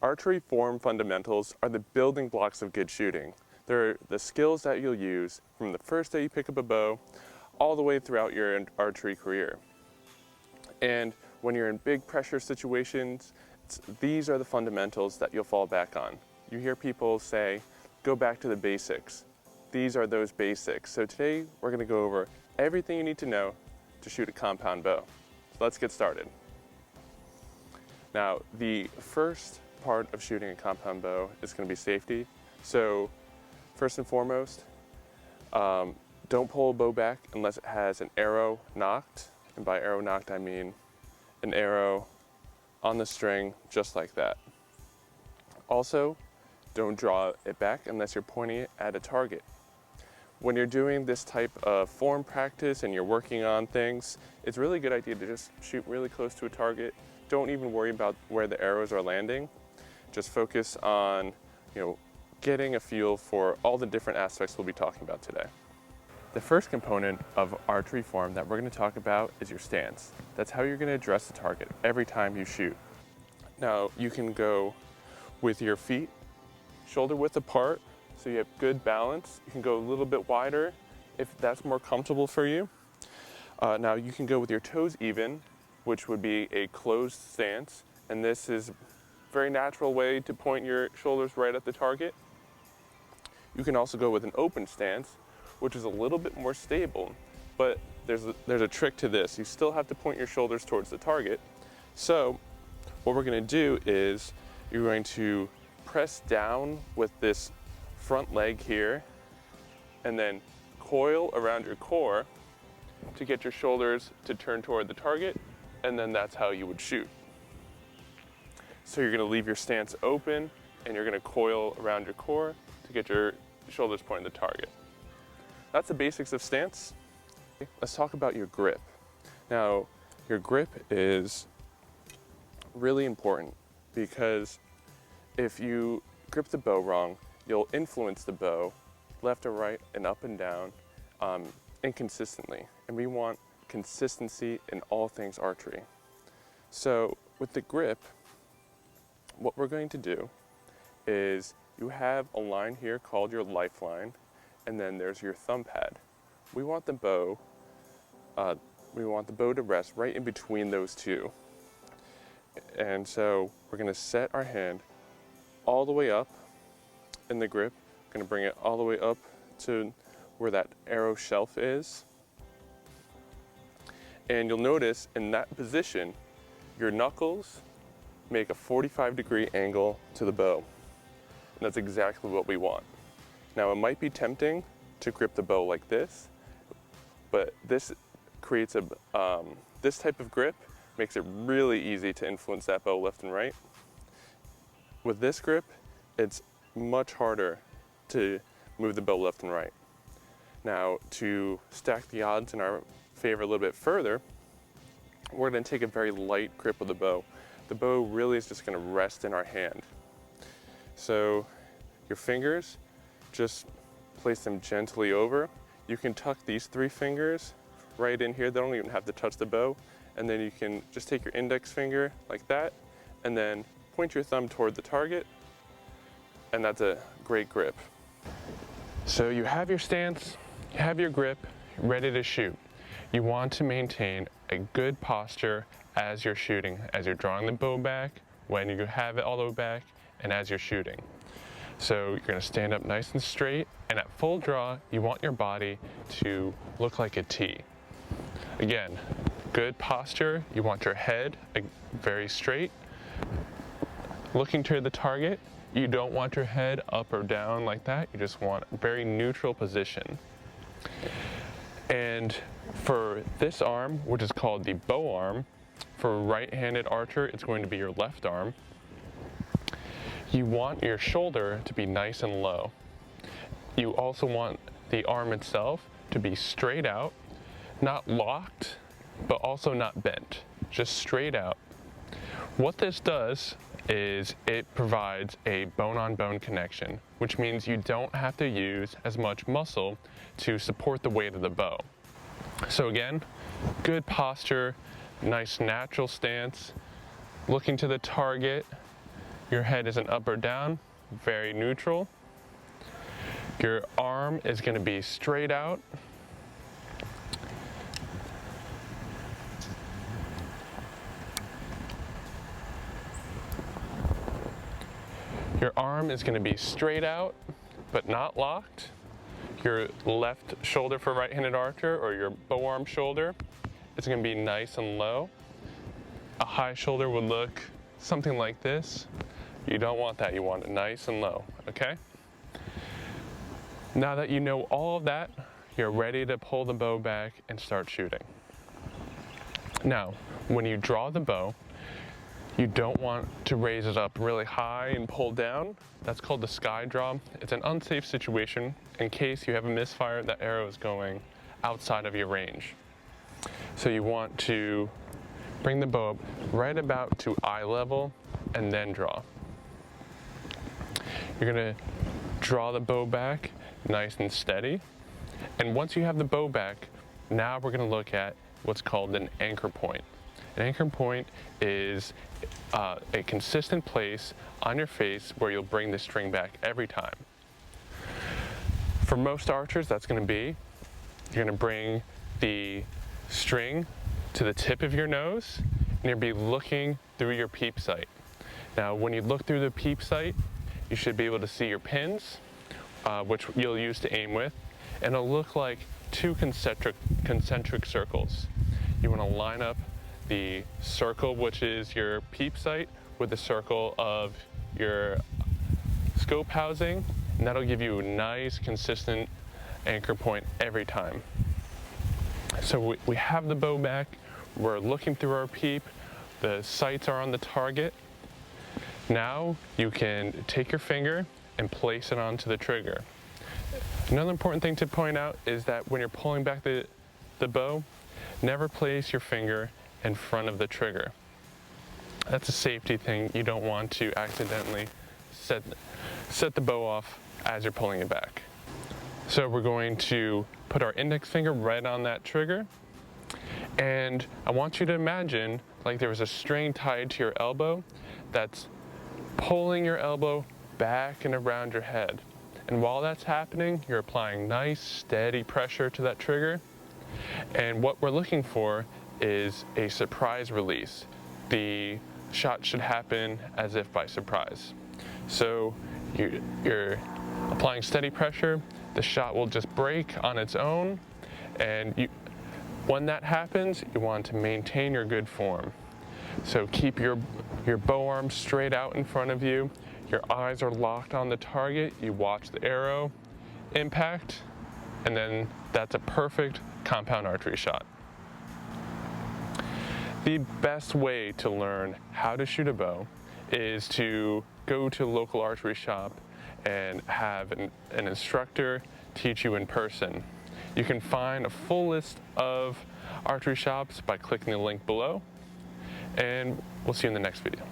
Archery form fundamentals are the building blocks of good shooting. They're the skills that you'll use from the first day you pick up a bow all the way throughout your archery career. And when you're in big pressure situations, these are the fundamentals that you'll fall back on. You hear people say, go back to the basics. These are those basics. So today we're going to go over everything you need to know to shoot a compound bow. So let's get started. Now, the first part of shooting a compound bow is going to be safety. So first and foremost, don't pull a bow back unless it has an arrow nocked. And by arrow nocked, I mean an arrow on the string just like that. Also, don't draw it back unless you're pointing it at a target. When you're doing this type of form practice and you're working on things, it's a really good idea to just shoot really close to a target. Don't even worry about where the arrows are landing. Just focus on, getting a feel for all the different aspects we'll be talking about today. The first component of archery form that we're going to talk about is your stance. That's how you're going to address the target every time you shoot. Now, you can go with your feet shoulder width apart so you have good balance. You can go a little bit wider if that's more comfortable for you. Now, you can go with your toes even, which would be a closed stance, and this is a very natural way to point your shoulders right at the target. You can also go with an open stance, which is a little bit more stable, but there's a trick to this. You still have to point your shoulders towards the target. So what we're going to do is you're going to press down with this front leg here and then coil around your core to get your shoulders to turn toward the target, and then that's how you would shoot. So you're going to leave your stance open and you're going to coil around your core to get your shoulders pointing at the target. That's the basics of stance. Let's talk about your grip. Now, your grip is really important because if you grip the bow wrong, you'll influence the bow left or right and up and down inconsistently. And we want consistency in all things archery. So with the grip, what we're going to do is you have a line here called your lifeline, and then there's your thumb pad. We want the bow to rest right in between those two. And so we're going to set our hand all the way up in the grip. We're going to bring it all the way up to where that arrow shelf is. And you'll notice in that position, your knuckles make a 45-degree angle to the bow. And that's exactly what we want. Now, it might be tempting to grip the bow like this, but this creates this type of grip makes it really easy to influence that bow left and right. With this grip, it's much harder to move the bow left and right. Now, to stack the odds in our favor a little bit further, we're going to take a very light grip of the bow. The bow really is just going to rest in our hand. So your fingers, just place them gently over. You can tuck these 3 fingers right in here. They don't even have to touch the bow. And then you can just take your index finger like that and then point your thumb toward the target. And that's a great grip. So you have your stance, you have your grip, ready to shoot. You want to maintain a good posture as you're shooting, as you're drawing the bow back, when you have it all the way back, and as you're shooting. So you're going to stand up nice and straight, and at full draw, you want your body to look like a T. Again, good posture. You want your head very straight, looking toward the target. You don't want your head up or down like that. You just want a very neutral position. And for this arm, which is called the bow arm, for a right-handed archer, it's going to be your left arm. You want your shoulder to be nice and low. You also want the arm itself to be straight out, not locked, but also not bent, just straight out. What this does is it provides a bone-on-bone connection, which means you don't have to use as much muscle to support the weight of the bow. So again, good posture, nice natural stance, looking to the target, your head isn't up or down, very neutral. Your arm is going to be straight out. Your arm is going to be straight out, but not locked. Your left shoulder for right-handed archer, or your bow arm shoulder, is going to be nice and low. A high shoulder would look something like this. You don't want that, you want it nice and low, okay? Now that you know all of that, you're ready to pull the bow back and start shooting. Now, when you draw the bow, you don't want to raise it up really high and pull down. That's called the sky draw. It's an unsafe situation in case you have a misfire, that arrow is going outside of your range. So you want to bring the bow up right about to eye level and then draw. You're gonna draw the bow back nice and steady. And once you have the bow back, now we're gonna look at what's called an anchor point. An anchor point is a consistent place on your face where you'll bring the string back every time. For most archers, that's going to be, you're going to bring the string to the tip of your nose, and you'll be looking through your peep sight. Now, when you look through the peep sight, you should be able to see your pins, which you'll use to aim with, and it'll look like two concentric circles. You want to line up the circle, which is your peep sight, with the circle of your scope housing, and that'll give you a nice, consistent anchor point every time. So we have the bow back, we're looking through our peep, the sights are on the target. Now you can take your finger and place it onto the trigger. Another important thing to point out is that when you're pulling back the bow, never place your finger in front of the trigger. That's a safety thing. You don't want to accidentally set the bow off as you're pulling it back. So we're going to put our index finger right on that trigger, and I want you to imagine like there was a string tied to your elbow that's pulling your elbow back and around your head. And while that's happening, you're applying nice, steady pressure to that trigger. And what we're looking for is a surprise release. The shot should happen as if by surprise. So you're applying steady pressure, the shot will just break on its own, and when that happens, you want to maintain your good form. So keep your bow arm straight out in front of you, your eyes are locked on the target, you watch the arrow impact, and then that's a perfect compound archery shot. The best way to learn how to shoot a bow is to go to a local archery shop and have an instructor teach you in person. You can find a full list of archery shops by clicking the link below, and we'll see you in the next video.